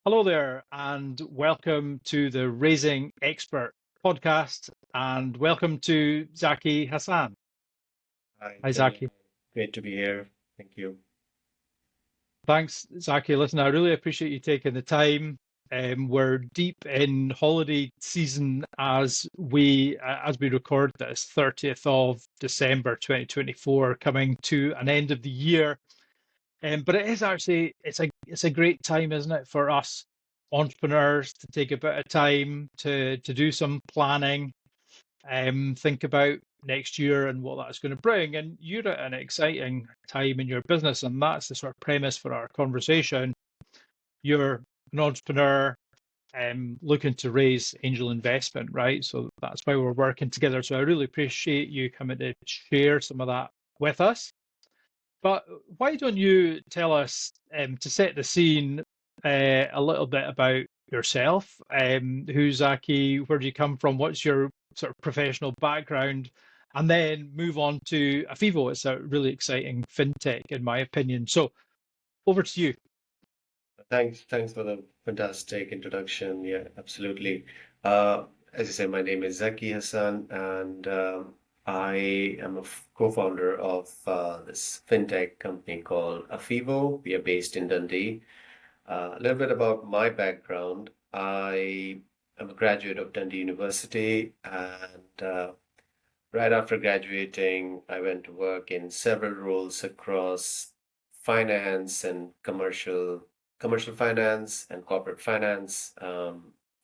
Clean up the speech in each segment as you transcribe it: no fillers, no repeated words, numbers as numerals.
Hello there, and welcome to the Raising Expert podcast, and welcome to Zaki Hasan. Hi, Hi, Daniel. Zaki. Great to be here. Thank you. Thanks, Zaki. Listen, I really appreciate you taking the time. We're deep in holiday season as we record this, 30th of December 2024, coming to an end of the year. But it is actually it's a great time, isn't it, for us entrepreneurs to take a bit of time to do some planning, think about next year and what that's going to bring. And you're at an exciting time in your business, and that's the sort of premise for our conversation. You're an entrepreneur looking to raise angel investment, right? So that's why we're working together. So I really appreciate you coming to share some of that with us. But why don't you tell us, to set the scene, a little bit about yourself? Who's Zaki? Where do you come from? What's your sort of professional background? And then move on to Afivo. It's a really exciting fintech, in my opinion. So over to you. Thanks for the fantastic introduction. Yeah, absolutely. As you said, my name is Zaki Hasan, and I am a co-founder of this fintech company called Afivo. We are based in Dundee. A little bit about my background. I am a graduate of Dundee University, and right after graduating, I went to work in several roles across finance and commercial finance and corporate finance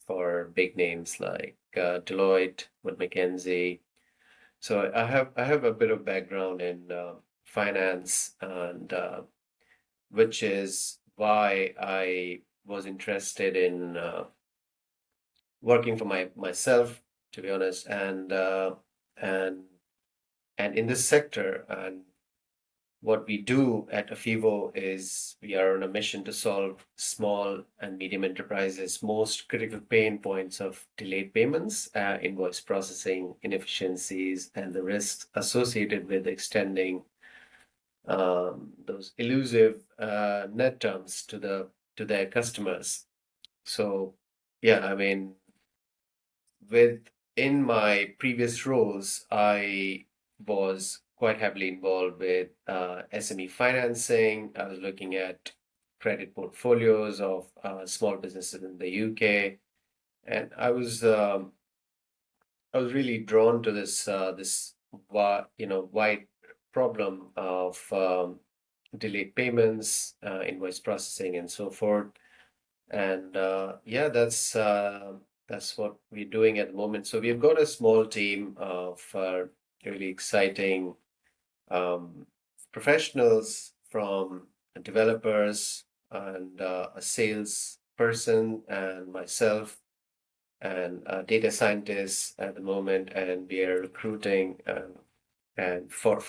for big names like Deloitte, Wood Mackenzie. So I have a bit of background in finance, and which is why I was interested in working for myself, to be honest, and and in this sector. And what we do at Afivo is we are on a mission to solve small and medium enterprises' most critical pain points of delayed payments, invoice processing, inefficiencies, and the risks associated with extending those elusive net terms to their customers. So, yeah, I mean, in my previous roles, I was quite heavily involved with SME financing. I was looking at credit portfolios of small businesses in the UK, and I was really drawn to this wide problem of delayed payments, invoice processing, and so forth. And yeah, that's what we're doing at the moment. So we've got a small team of really exciting um, professionals, from developers and a sales person and myself and a data scientist at the moment, and we are recruiting and for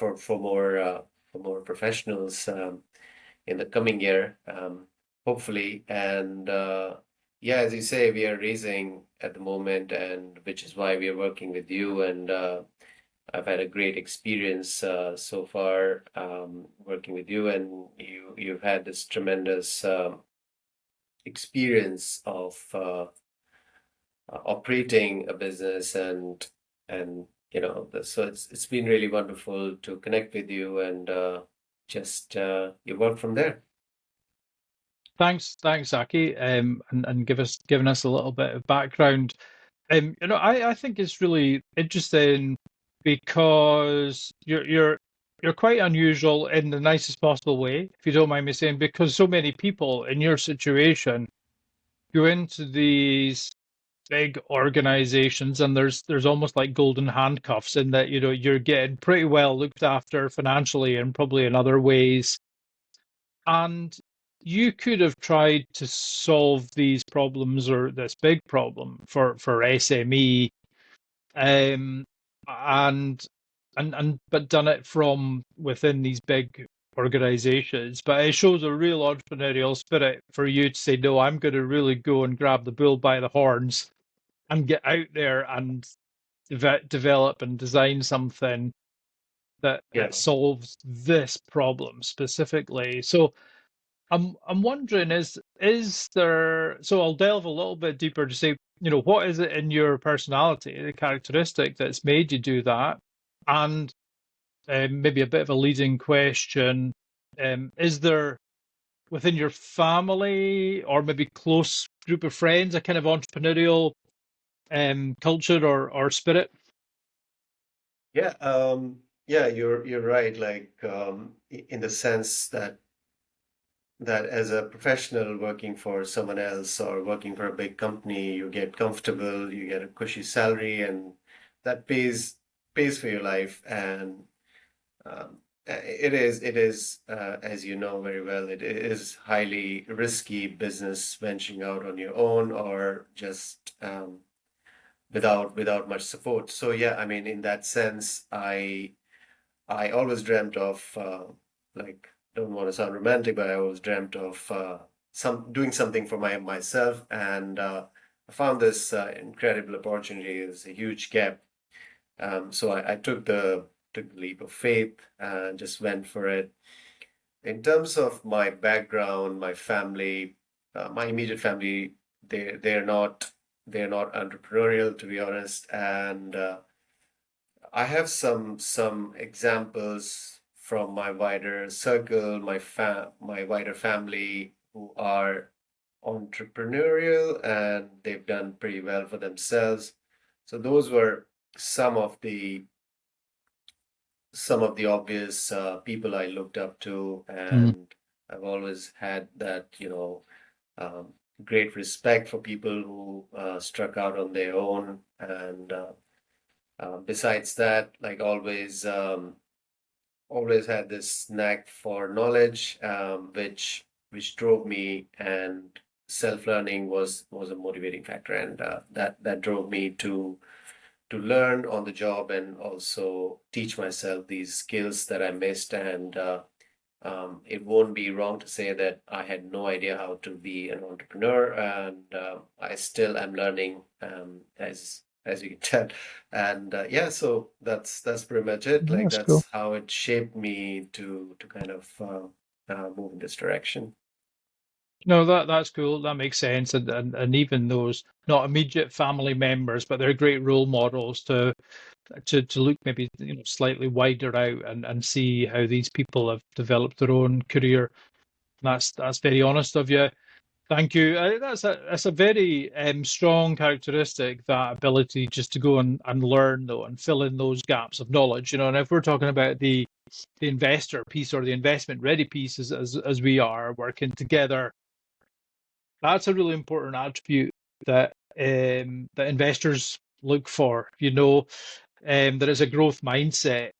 more professionals in the coming year, hopefully. And yeah, as you say, we are raising at the moment, and which is why we are working with you. And I've had a great experience so far working with you, and you've had this tremendous experience of operating a business, and so it's been really wonderful to connect with you, and just you work from there. Thanks, Zaki, and giving us a little bit of background. I think it's really interesting because you're quite unusual in the nicest possible way, if you don't mind me saying, because so many people in your situation go into these big organizations, and there's almost like golden handcuffs in that, you're getting pretty well looked after financially and probably in other ways. And you could have tried to solve these problems, or this big problem for SME, um, and but done it from within these big organizations. But it shows a real entrepreneurial spirit for you to say, no, I'm going to really go and grab the bull by the horns and get out there and develop and design something that Yeah. solves this problem specifically. So I'm wondering, is there, so I'll delve a little bit deeper to say, what is it in your personality, the characteristic that's made you do that? And maybe a bit of a leading question, is there within your family or maybe close group of friends a kind of entrepreneurial culture or spirit? Yeah, yeah, you're right. Like in the sense that as a professional working for someone else or working for a big company, you get comfortable, you get a cushy salary, and that pays for your life. And it is as you know very well, it is highly risky business venturing out on your own or just without much support. So yeah, I mean, in that sense, I always dreamt of like don't want to sound romantic, but I always dreamt of some doing something for myself, and I found this incredible opportunity. It's a huge gap, so I took the leap of faith and just went for it. In terms of my background, my family, my immediate family, they're not entrepreneurial to be honest, and I have some examples from my wider circle, my wider family who are entrepreneurial and they've done pretty well for themselves. So those were some of the some of the obvious people I looked up to, Mm. and I've always had that, um, great respect for people who struck out on their own. And besides that, like always had this knack for knowledge, which drove me, and self-learning was a motivating factor, and that drove me to learn on the job and also teach myself these skills that I missed. And it won't be wrong to say that I had no idea how to be an entrepreneur, and I still am learning, as you can tell. And yeah, so that's pretty much it. Like That's cool. that's how it shaped me to kind of move in this direction. No, that's cool. That makes sense. And even those not immediate family members, but they're great role models to look maybe slightly wider out and see how these people have developed their own career. That's very honest of you. Thank you. That's a very strong characteristic, that ability just to go and learn though and fill in those gaps of knowledge. And if we're talking about the investor piece or the investment ready piece as we are working together, that's a really important attribute that investors look for. There is a growth mindset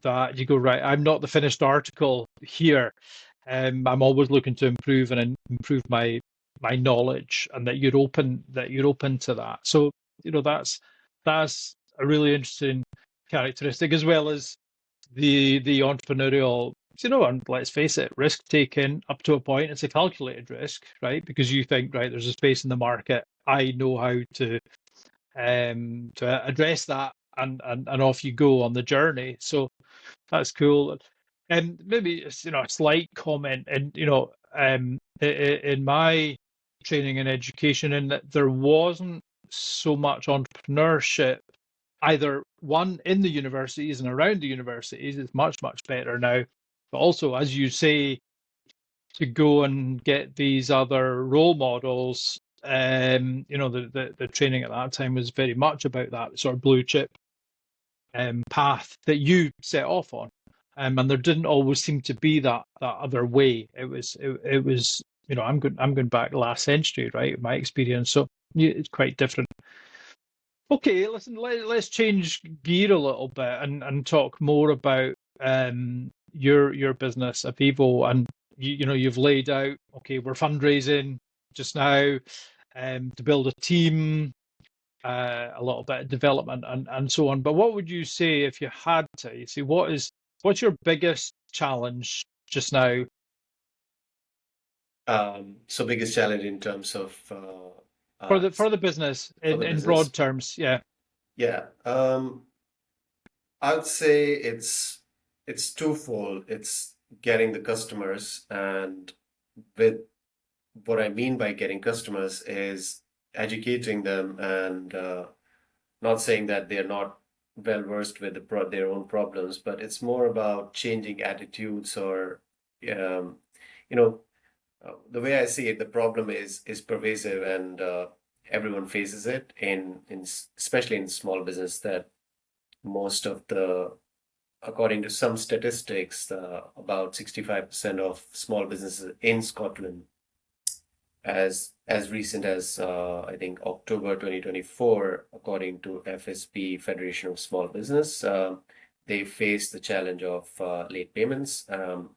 that you go, right, I'm not the finished article here. I'm always looking to improve and improve my knowledge, and that you're open to that. So that's a really interesting characteristic, as well as the entrepreneurial, and let's face it, risk taking up to a point. It's a calculated risk, right? Because you think, right, there's a space in the market. I know how to address that, and off you go on the journey. So that's cool. And maybe a slight comment, and in my training and education, in that there wasn't so much entrepreneurship either one in the universities and around the universities. It's much better now, but also, as you say, to go and get these other role models. The training at that time was very much about that sort of blue chip path that you set off on, and there didn't always seem to be that other way. It was I'm going back last century, right? My experience, so yeah, it's quite different. Okay, listen, let's change gear a little bit and talk more about your business, Avivo, and you've laid out, okay, we're fundraising just now, to build a team, a little bit of development and so on. But what would you say if you had to? You see, what's your biggest challenge just now So biggest challenge in terms of for the business for in the in broad business. terms? Yeah. Yeah. I would say it's twofold. It's getting the customers and with what I mean by getting customers is educating them and not saying that they're not well versed with their own problems, but it's more about changing attitudes or, um, you know, the way I see it, the problem is pervasive and everyone faces it especially in small business that most of the according to some statistics, about 65% of small businesses in Scotland, as recent as I think October 2024, according to FSB, Federation of Small Business, they face the challenge of late payments,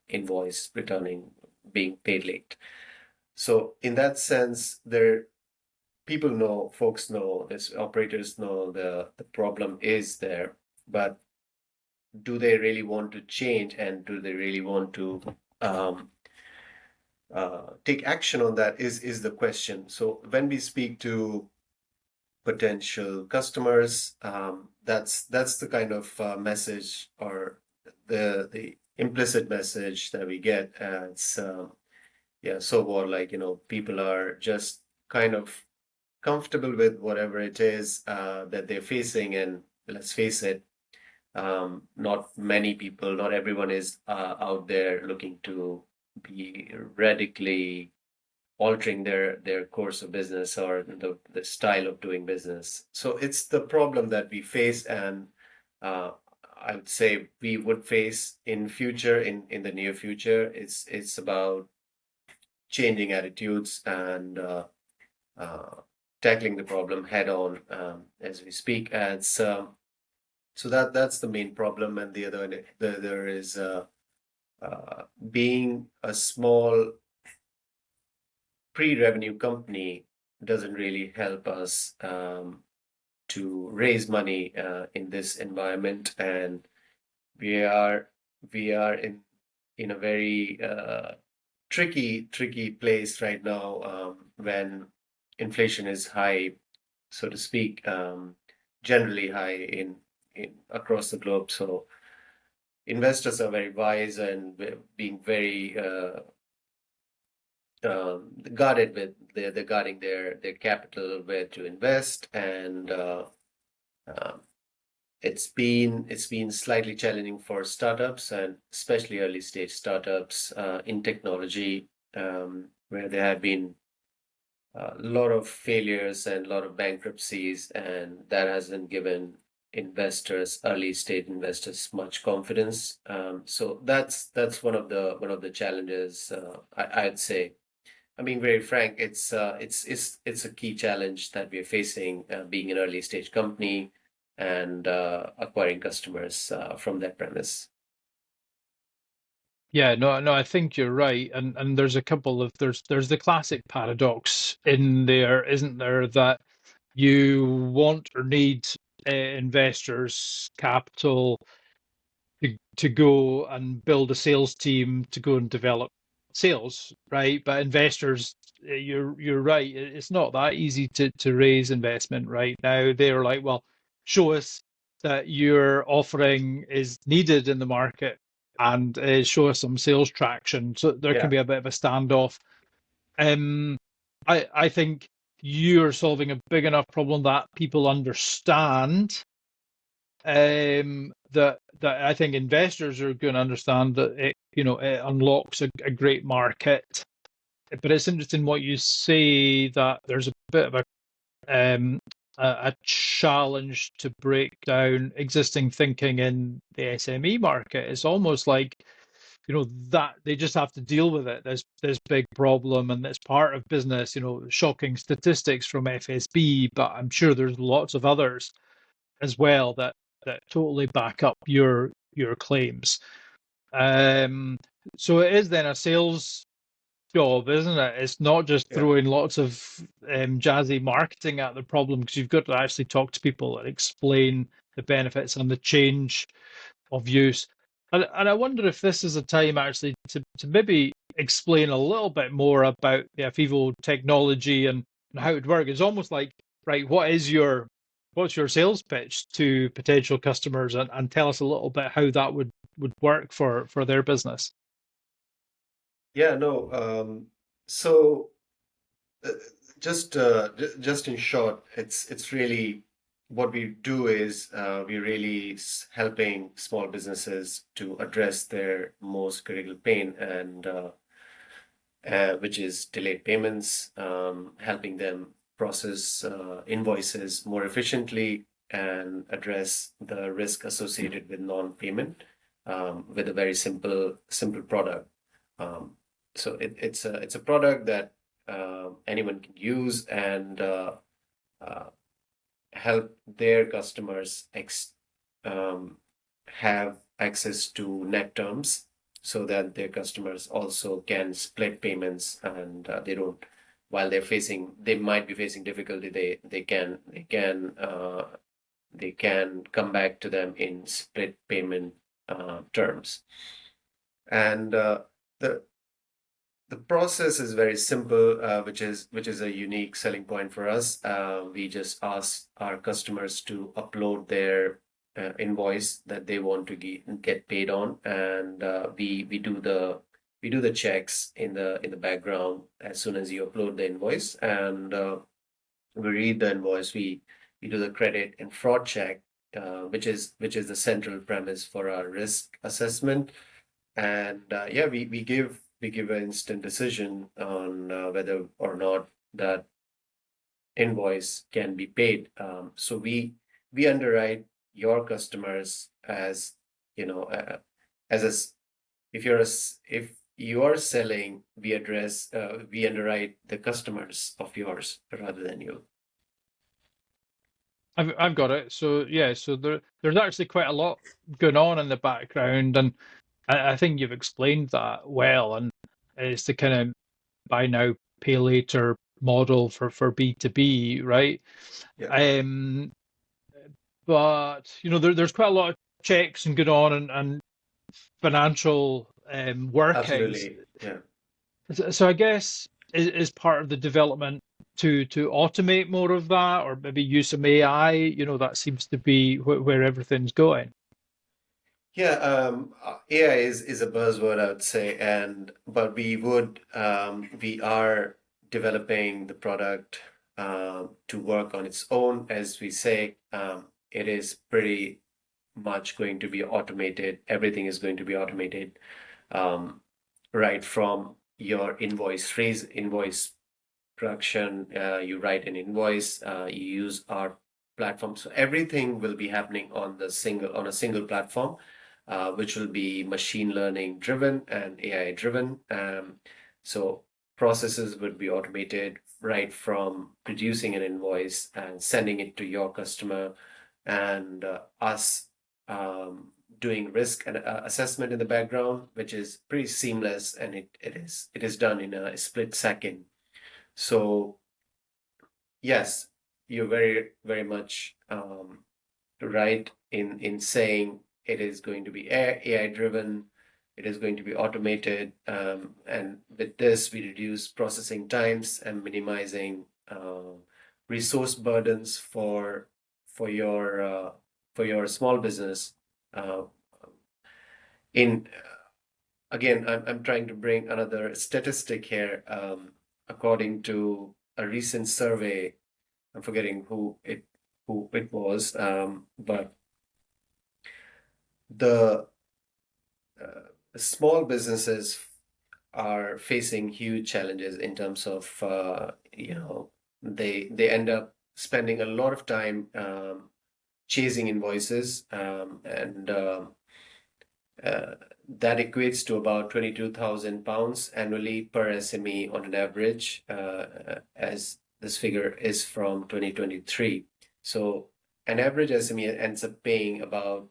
invoice returning, being paid late. So in that sense, there people know, folks know, this operators know the problem is there, but do they really want to change and do they really want to um, take action on that is the question. So when we speak to potential customers, that's the kind of message or the implicit message that we get. It's yeah, so what, like, people are just kind of comfortable with whatever it is that they're facing, and let's face it, not many people, not everyone is out there looking to be radically altering their course of business or the style of doing business. So it's the problem that we face, and uh, I would say we would face in future, in the near future. It's about changing attitudes and uh, tackling the problem head on as we speak. And so that's the main problem, and the other is being a small pre-revenue company doesn't really help us to raise money in this environment, and we are we are in a very tricky place right now when inflation is high, so to speak, generally high in across the globe. So investors are very wise and being very guarded with they're guarding their capital where to invest, and um, it's been slightly challenging for startups and especially early stage startups in technology, where there have been a lot of failures and a lot of bankruptcies, and that hasn't given investors, early stage investors, much confidence. So that's one of the challenges. I'd say. I'm being very frank. It's a key challenge that we are facing, being an early stage company and acquiring customers from that premise. Yeah, no, I think you're right, and there's a couple of there's the classic paradox in there, isn't there, that you want or need investors' capital to go and build a sales team to go and develop sales, right? But investors, you're right. It's not that easy to raise investment right now. They're like, well, show us that your offering is needed in the market and show us some sales traction. So there can Yeah, be a bit of a standoff. Um, I think you're solving a big enough problem that people understand that I think investors are going to understand that it unlocks a great market. But it's interesting what you say that there's a bit of a challenge to break down existing thinking in the SME market. It's almost like that they just have to deal with it. There's this big problem, and it's part of business. Shocking statistics from FSB, but I'm sure there's lots of others as well that totally back up your claims. Um, so it is then a sales job, isn't it? It's not just yeah. throwing lots of jazzy marketing at the problem, because you've got to actually talk to people and explain the benefits and the change of use. And I wonder if this is a time actually to maybe explain a little bit more about the Afivo technology and how it works. It's almost like, right, what's your sales pitch to potential customers, and tell us a little bit how that would work for their business. Yeah, no. So uh, just in short, it's really what we do is we're really helping small businesses to address their most critical pain and which is delayed payments, helping them process invoices more efficiently and address the risk associated with non-payment with a very simple product. Um, so it's a product that anyone can use and uh, help their customers um, have access to net terms so that their customers also can split payments and they don't while they might be facing difficulty they can come back to them in split payment terms and the the process is very simple, which is a unique selling point for us. We just ask our customers to upload their invoice that they want to get paid on, and we do the checks in the background as soon as you upload the invoice, and we read the invoice. We do the credit and fraud check, which is the central premise for our risk assessment and yeah, we give an instant decision on whether or not that invoice can be paid. So we underwrite your customers as you know as a if you are selling, we underwrite the customers of yours rather than you. I've got it. So yeah, so there's actually quite a lot going on in the background, and I think you've explained that well. And it's the kind of buy now, pay later model for B2B, right? Yeah, Um, but there's quite a lot of checks and going on and financial workings. absolutely. Yeah. So I guess is part of the development to automate more of that, or maybe use some AI. That seems to be where everything's going. Yeah, AI is a buzzword, I would say, and but we are developing the product to work on its own. As we say, it is pretty much going to be automated. Everything is going to be automated, um, right from your invoice production. You write an invoice, you use our platform. So everything will be happening on a single platform, which will be machine learning driven and AI driven. So processes would be automated right from producing an invoice and sending it to your customer, and us doing risk and assessment in the background, which is pretty seamless, and it is done in a split second. So yes, you're very, very much right in saying it is going to be AI driven, it is going to be automated, and with this we reduce processing times and minimizing resource burdens for your uh, for your small business. Uh, in Again, I'm trying to bring another statistic here. According to a recent survey, I'm forgetting who it was, but the small businesses are facing huge challenges in terms of they end up spending a lot of time chasing invoices, and uh, that equates to about 22,000 pounds annually per SME on an average, as this figure is from 2023. So an average SME ends up paying about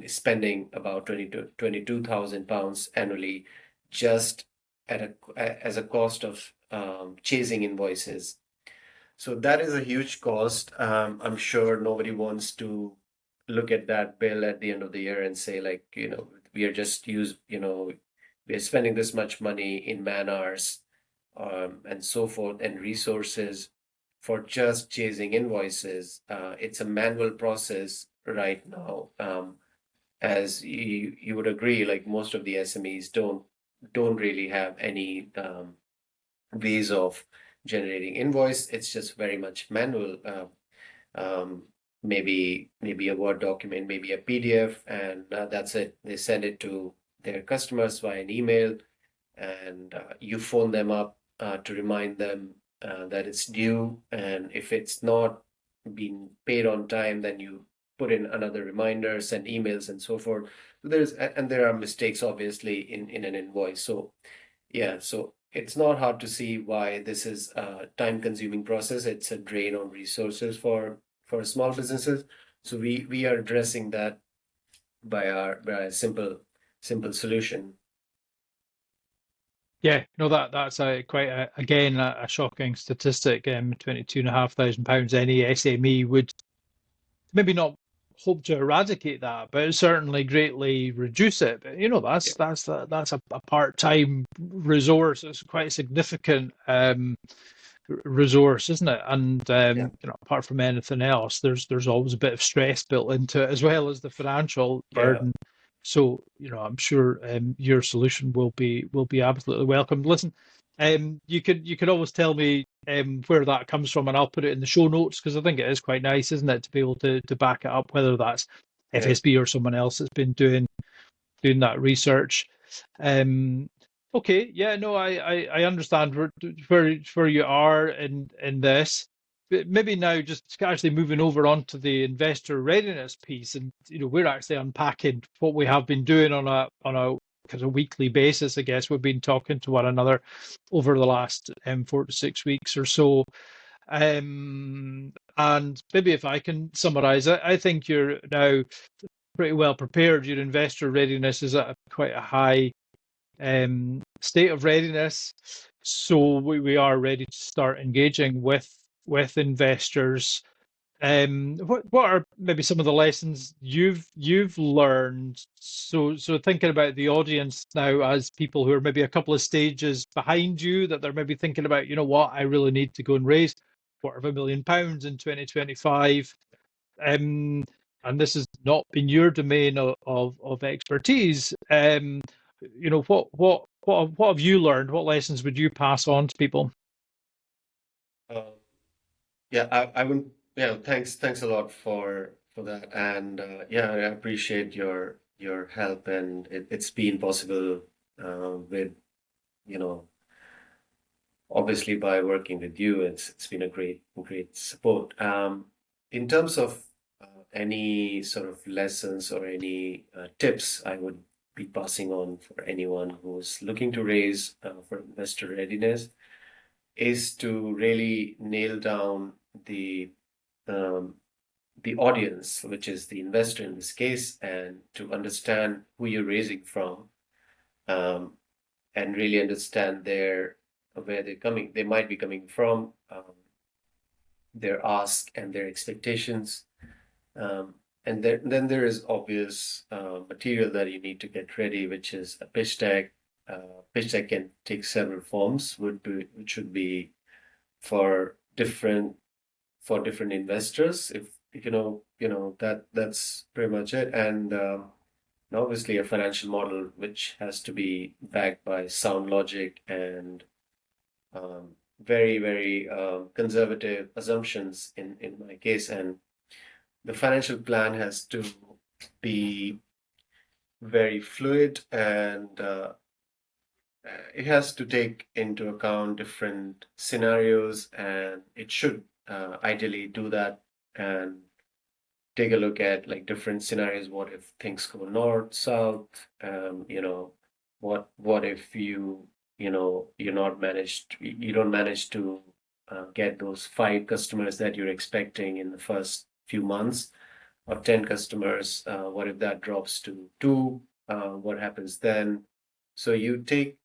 spending about 22,000 pounds annually just as a cost of chasing invoices. So that is a huge cost. I'm sure nobody wants to look at that bill at the end of the year and say, like, we are just we are spending this much money in man hours, and so forth, and resources for just chasing invoices. It's a manual process right now. As you would agree, like most of the SMEs don't don't really have any ways of generating invoice. It's just very much manual. Um, maybe a Word document, maybe a PDF, and that's it. They send it to their customers via an email, and you phone them up to remind them that it's due. And if it's not been paid on time, then you put in another reminder, send emails, and so forth. So there are mistakes obviously in an invoice. So yeah, so it's not hard to see why this is a time-consuming process. It's a drain on resources for small businesses. So we are addressing that by a simple solution. Yeah, no, that's quite again a shocking statistic. £22,500. Any SME would maybe not hope to eradicate that, but certainly greatly reduce it. But Yeah, that's a part-time resource. It's quite a significant resource, isn't it? And yeah, apart from anything else, there's always a bit of stress built into it as well as the financial yeah, burden. So I'm sure your solution will be absolutely welcome. Listen, you could always tell me where that comes from, and I'll put it in the show notes because I think it is quite nice, isn't it, to be able to back it up, whether that's yeah. FSB or someone else that's been doing that research. Um, okay, yeah, no, I understand where you are in this. But maybe now just actually moving over onto the investor readiness piece, and we're actually unpacking what we have been doing on a kind of weekly basis. I guess we've been talking to one another over the last 4 to 6 weeks or so. And maybe if I can summarize it, I think you're now pretty well prepared. Your investor readiness is at quite a high state of readiness, so we are ready to start engaging with investors. What are maybe some of the lessons you've learned? So thinking about the audience now as people who are maybe a couple of stages behind you, that they're maybe thinking about, what, I really need to go and raise £250,000 in 2025. um, and this has not been your domain of expertise. What have you learned? What lessons would you pass on to people? Um, yeah, I would. Yeah, thanks a lot for that, and yeah, I appreciate your help, and it's been possible with you know obviously by working with you. It's been a great support. In terms of any sort of lessons or any tips I would be passing on for anyone who's looking to raise for investor readiness is to really nail down um, the audience, which is the investor in this case, and to understand who you're raising from, um, and really understand where they're coming. They might be coming from, their ask and their expectations. And then there is obvious material that you need to get ready, which is a pitch deck. Pitch deck can take several forms, which would be for different investors. If that's pretty much it. And obviously a financial model which has to be backed by sound logic and very conservative assumptions in my case. And the financial plan has to be very fluid, and it has to take into account different scenarios, and it should ideally do that and take a look at like different scenarios. What if things go north, south? What if you don't manage to get those 5 customers that you're expecting in the first few months, or 10 customers? What if that drops to 2? What happens then? So you take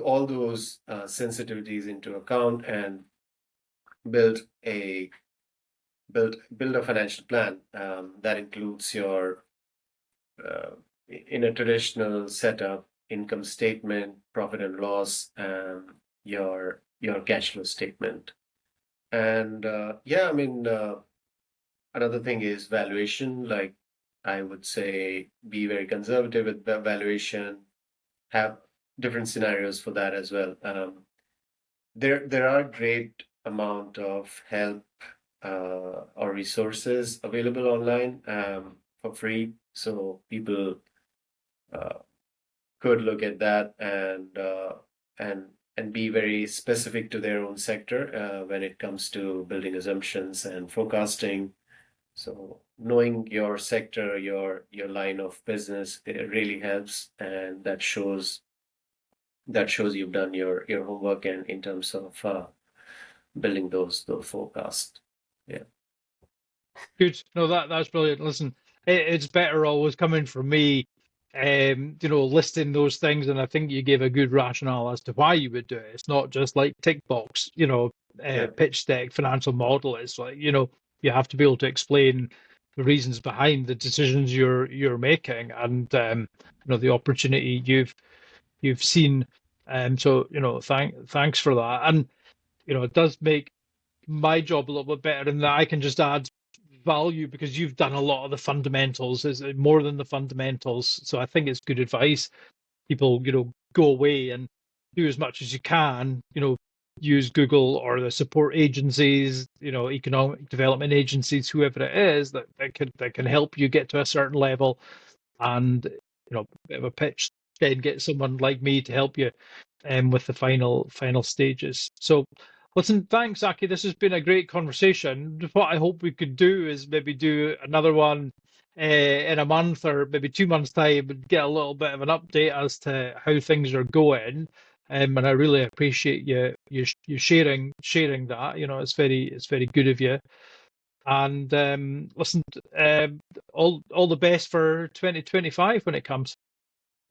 all those sensitivities into account and build a build a financial plan that includes your uh, in a traditional setup, income statement, profit and loss, and your cash flow statement. And yeah, I mean, another thing is valuation. Like I would say, be very conservative with the valuation. Have different scenarios for that as well. There are great amount of help or resources available online for free, so people uh, could look at that and and be very specific to their own sector when it comes to building assumptions and forecasting. So knowing your sector, your line of business, it really helps, and that shows you've done your homework and in terms of building those forecasts. Yeah. Good. No, that's brilliant. Listen, it's better always coming from me, listing those things, and I think you gave a good rationale as to why you would do it. It's not just like tick box, Yeah. pitch deck, financial model. It's like, you have to be able to explain the reasons behind the decisions you're making, and the opportunity you've seen. So, thanks for that. And it does make my job a little bit better in that I can just add value because you've done a lot of the fundamentals, is more than the fundamentals. So I think it's good advice. People, go away and do as much as you can, use Google or the support agencies, economic development agencies, whoever it is that can help you get to a certain level, and bit of a pitch, then get someone like me to help you with the final stages. So listen, thanks, Aki. This has been a great conversation. What I hope we could do is maybe do another one in a month or maybe 2 months' time and get a little bit of an update as to how things are going. And I really appreciate you sharing that. It's very good of you. And listen, all the best for 2025 when it comes.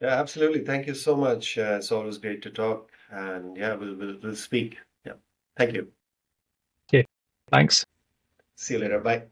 Yeah, absolutely. Thank you so much. It's always great to talk, and yeah, we'll speak. Yeah. Thank you. Okay, thanks. See you later. Bye.